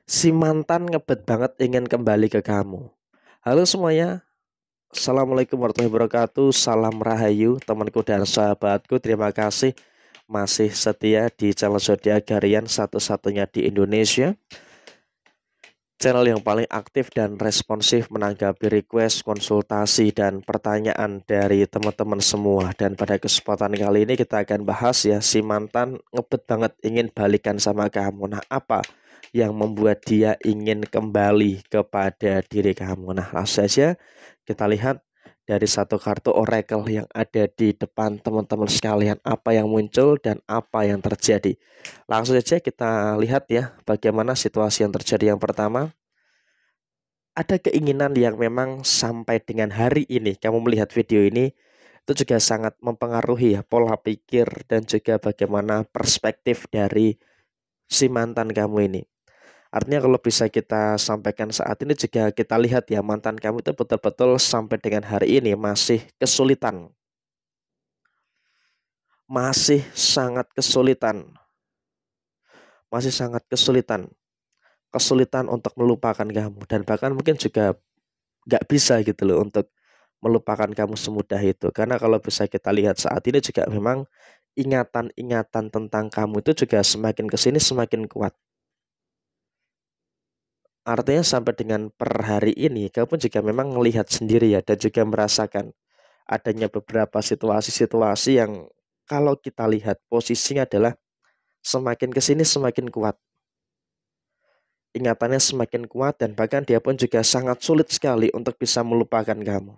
Si mantan ngebet banget ingin kembali ke kamu. Halo semuanya, Assalamualaikum warahmatullahi wabarakatuh. Salam rahayu temanku dan sahabatku. Terima kasih masih setia di channel Zodiak Harian satu-satunya di Indonesia, channel yang paling aktif dan responsif menanggapi request, konsultasi, dan pertanyaan dari teman-teman semua. Dan pada kesempatan kali ini kita akan bahas ya, si mantan ngebet banget ingin balikan sama kamu. Nah, apa yang membuat dia ingin kembali kepada diri kamu? Nah, langsung saja kita lihat dari satu kartu oracle yang ada di depan teman-teman sekalian, apa yang muncul dan apa yang terjadi. Langsung saja kita lihat ya bagaimana situasi yang terjadi. Yang pertama, ada keinginan yang memang sampai dengan hari ini kamu melihat video ini itu juga sangat mempengaruhi ya pola pikir dan juga bagaimana perspektif dari si mantan kamu ini. Artinya kalau bisa kita sampaikan saat ini juga kita lihat ya, mantan kamu itu betul-betul sampai dengan hari ini masih kesulitan, masih sangat kesulitan, masih sangat kesulitan, kesulitan untuk melupakan kamu, dan bahkan mungkin juga nggak bisa gitu loh untuk melupakan kamu semudah itu. Karena kalau bisa kita lihat saat ini juga memang ingatan-ingatan tentang kamu itu juga semakin kesini semakin kuat. Artinya sampai dengan per hari ini kamu juga memang melihat sendiri ya, dan juga merasakan adanya beberapa situasi-situasi yang kalau kita lihat posisinya adalah semakin kesini semakin kuat. Ingatannya semakin kuat dan bahkan dia pun juga sangat sulit sekali untuk bisa melupakan kamu.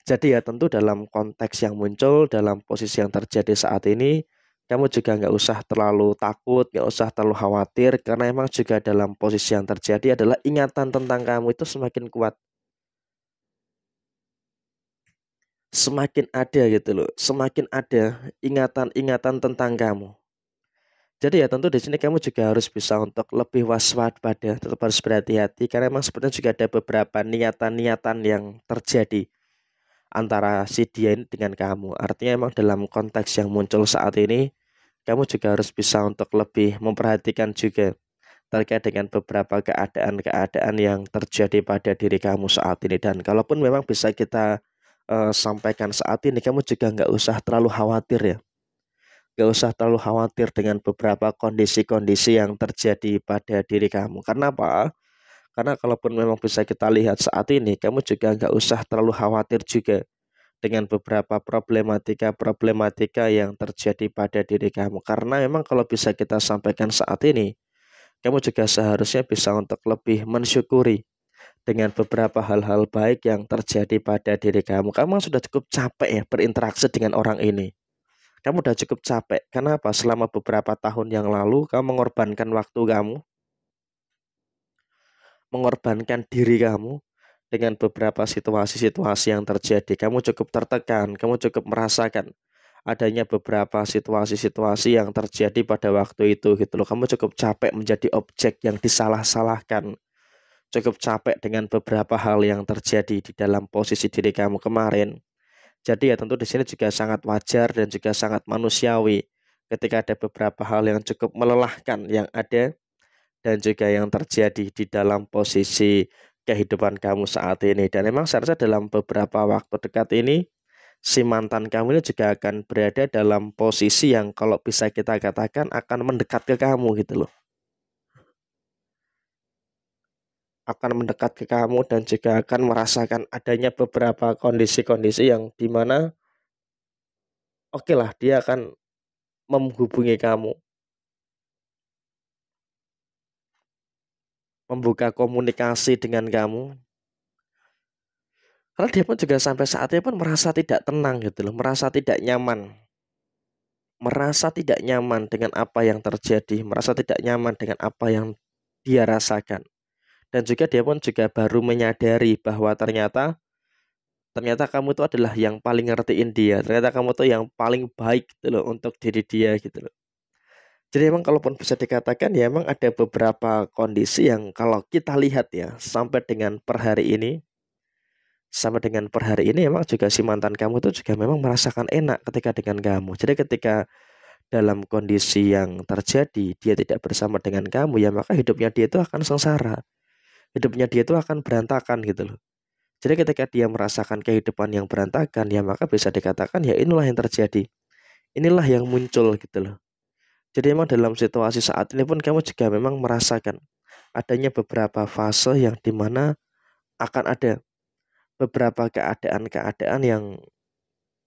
Jadi ya tentu dalam konteks yang muncul, dalam posisi yang terjadi saat ini, kamu juga nggak usah terlalu takut, nggak usah terlalu khawatir, karena emang juga dalam posisi yang terjadi adalah ingatan tentang kamu itu semakin kuat, semakin ada gitu loh, semakin ada ingatan-ingatan tentang kamu. Jadi ya tentu di sini kamu juga harus bisa untuk lebih waspada, tetap harus berhati-hati, karena emang sebenarnya juga ada beberapa niatan-niatan yang terjadi antara si dia ini dengan kamu. Artinya emang dalam konteks yang muncul saat ini, kamu juga harus bisa untuk lebih memperhatikan juga terkait dengan beberapa keadaan-keadaan yang terjadi pada diri kamu saat ini. Dan kalaupun memang bisa kita sampaikan saat ini, kamu juga nggak usah terlalu khawatir ya. Nggak usah terlalu khawatir dengan beberapa kondisi-kondisi yang terjadi pada diri kamu. Karena apa? Karena kalaupun memang bisa kita lihat saat ini, kamu juga nggak usah terlalu khawatir juga dengan beberapa problematika-problematika yang terjadi pada diri kamu. Karena memang kalau bisa kita sampaikan saat ini, kamu juga seharusnya bisa untuk lebih mensyukuri dengan beberapa hal-hal baik yang terjadi pada diri kamu. Kamu sudah cukup capek ya berinteraksi dengan orang ini. Kamu udah cukup capek. Kenapa? Selama beberapa tahun yang lalu kamu mengorbankan waktu kamu, mengorbankan diri kamu dengan beberapa situasi-situasi yang terjadi. Kamu cukup tertekan, kamu cukup merasakan adanya beberapa situasi-situasi yang terjadi pada waktu itu gitu loh. Kamu cukup capek menjadi objek yang disalah-salahkan. Cukup capek dengan beberapa hal yang terjadi di dalam posisi diri kamu kemarin. Jadi ya tentu di sini juga sangat wajar dan juga sangat manusiawi ketika ada beberapa hal yang cukup melelahkan yang ada dan juga yang terjadi di dalam posisi kehidupan kamu saat ini. Dan memang seharusnya dalam beberapa waktu dekat ini si mantan kamu ini juga akan berada dalam posisi yang kalau bisa kita katakan akan mendekat ke kamu gitu loh. Akan mendekat ke kamu dan juga akan merasakan adanya beberapa kondisi-kondisi yang dimana oke lah dia akan menghubungi kamu, membuka komunikasi dengan kamu. Karena dia pun juga sampai saatnya pun merasa tidak tenang gitu loh, merasa tidak nyaman dengan apa yang terjadi, merasa tidak nyaman dengan apa yang dia rasakan. Dan juga dia pun juga baru menyadari bahwa ternyata ternyata kamu itu adalah yang paling ngertiin dia. Ternyata kamu tuh yang paling baik gitu loh untuk diri dia gitu loh. Jadi emang kalaupun bisa dikatakan ya emang ada beberapa kondisi yang kalau kita lihat ya sampai dengan per hari ini emang juga si mantan kamu tuh juga memang merasakan enak ketika dengan kamu. Jadi ketika dalam kondisi yang terjadi dia tidak bersama dengan kamu, ya maka hidupnya dia itu akan sengsara. Hidupnya dia itu akan berantakan gitu loh. Jadi ketika dia merasakan kehidupan yang berantakan, ya maka bisa dikatakan ya inilah yang terjadi. Inilah yang muncul gitu loh. Jadi memang dalam situasi saat ini pun kamu juga memang merasakan adanya beberapa fase yang dimana akan ada beberapa keadaan-keadaan yang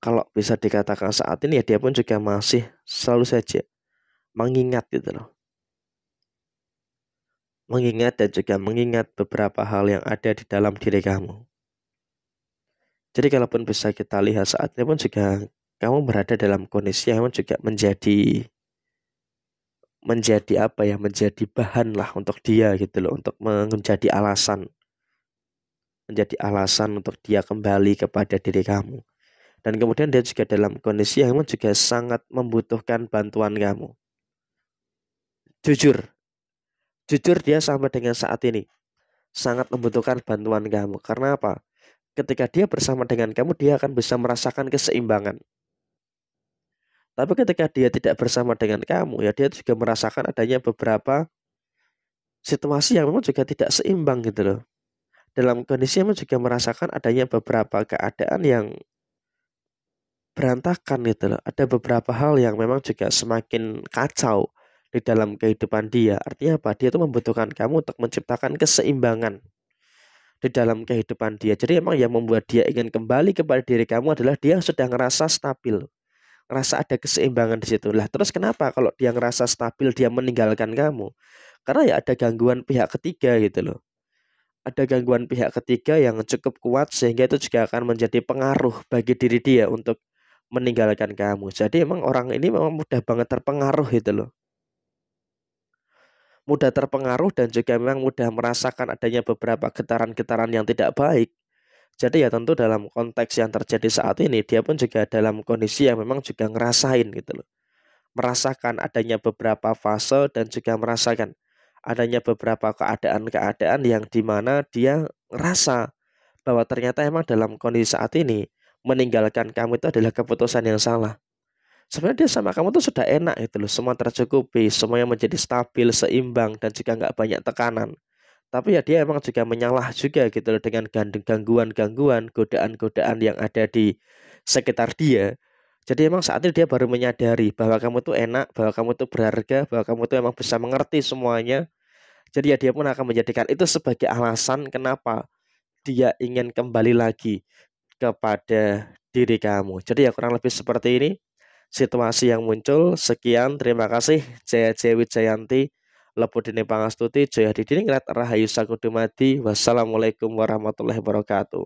kalau bisa dikatakan saat ini ya dia pun juga masih selalu saja mengingat gitu loh. Mengingat dan juga mengingat beberapa hal yang ada di dalam diri kamu. Jadi kalaupun bisa kita lihat saat ini pun juga kamu berada dalam kondisi yang juga menjadi apa ya, menjadi bahan lah untuk dia gitu loh, untuk menjadi alasan untuk dia kembali kepada diri kamu. Dan kemudian dia juga dalam kondisi yang juga sangat membutuhkan bantuan kamu. Jujur, jujur dia sampai dengan saat ini sangat membutuhkan bantuan kamu. Karena apa? Ketika dia bersama dengan kamu, dia akan bisa merasakan keseimbangan. Tapi ketika dia tidak bersama dengan kamu, ya dia juga merasakan adanya beberapa situasi yang memang juga tidak seimbang gitu loh. Dalam kondisi memang juga merasakan adanya beberapa keadaan yang berantakan gitu loh. Ada beberapa hal yang memang juga semakin kacau di dalam kehidupan dia. Artinya apa? Dia itu membutuhkan kamu untuk menciptakan keseimbangan di dalam kehidupan dia. Jadi emang yang membuat dia ingin kembali kepada diri kamu adalah dia sudah ngerasa stabil, ngerasa ada keseimbangan di situ. Lah terus kenapa kalau dia ngerasa stabil dia meninggalkan kamu? Karena ya ada gangguan pihak ketiga gitu loh. Ada gangguan pihak ketiga yang cukup kuat sehingga itu juga akan menjadi pengaruh bagi diri dia untuk meninggalkan kamu. Jadi emang orang ini memang mudah banget terpengaruh gitu loh. Mudah terpengaruh dan juga memang mudah merasakan adanya beberapa getaran-getaran yang tidak baik. Jadi ya tentu dalam konteks yang terjadi saat ini dia pun juga dalam kondisi yang memang juga ngerasain gitu loh. Merasakan adanya beberapa fase dan juga merasakan adanya beberapa keadaan-keadaan yang dimana dia ngerasa bahwa ternyata emang dalam kondisi saat ini meninggalkan kamu itu adalah keputusan yang salah. Sebenarnya dia sama kamu tuh sudah enak gitu loh, semua tercukupi, semuanya menjadi stabil, seimbang dan juga nggak banyak tekanan. Tapi ya dia emang juga menyalah juga gitu loh dengan gangguan-gangguan, godaan-godaan yang ada di sekitar dia. Jadi emang saat ini dia baru menyadari bahwa kamu tuh enak, bahwa kamu tuh berharga, bahwa kamu tuh emang bisa mengerti semuanya. Jadi ya dia pun akan menjadikan itu sebagai alasan kenapa dia ingin kembali lagi kepada diri kamu. Jadi ya kurang lebih seperti ini situasi yang muncul. Sekian, terima kasih. Jaya Dewi Jayanti, Lepudine Pangastuti, Jaya Didiningrat, Rahayu Sakudumadi. Wassalamualaikum warahmatullahi wabarakatuh.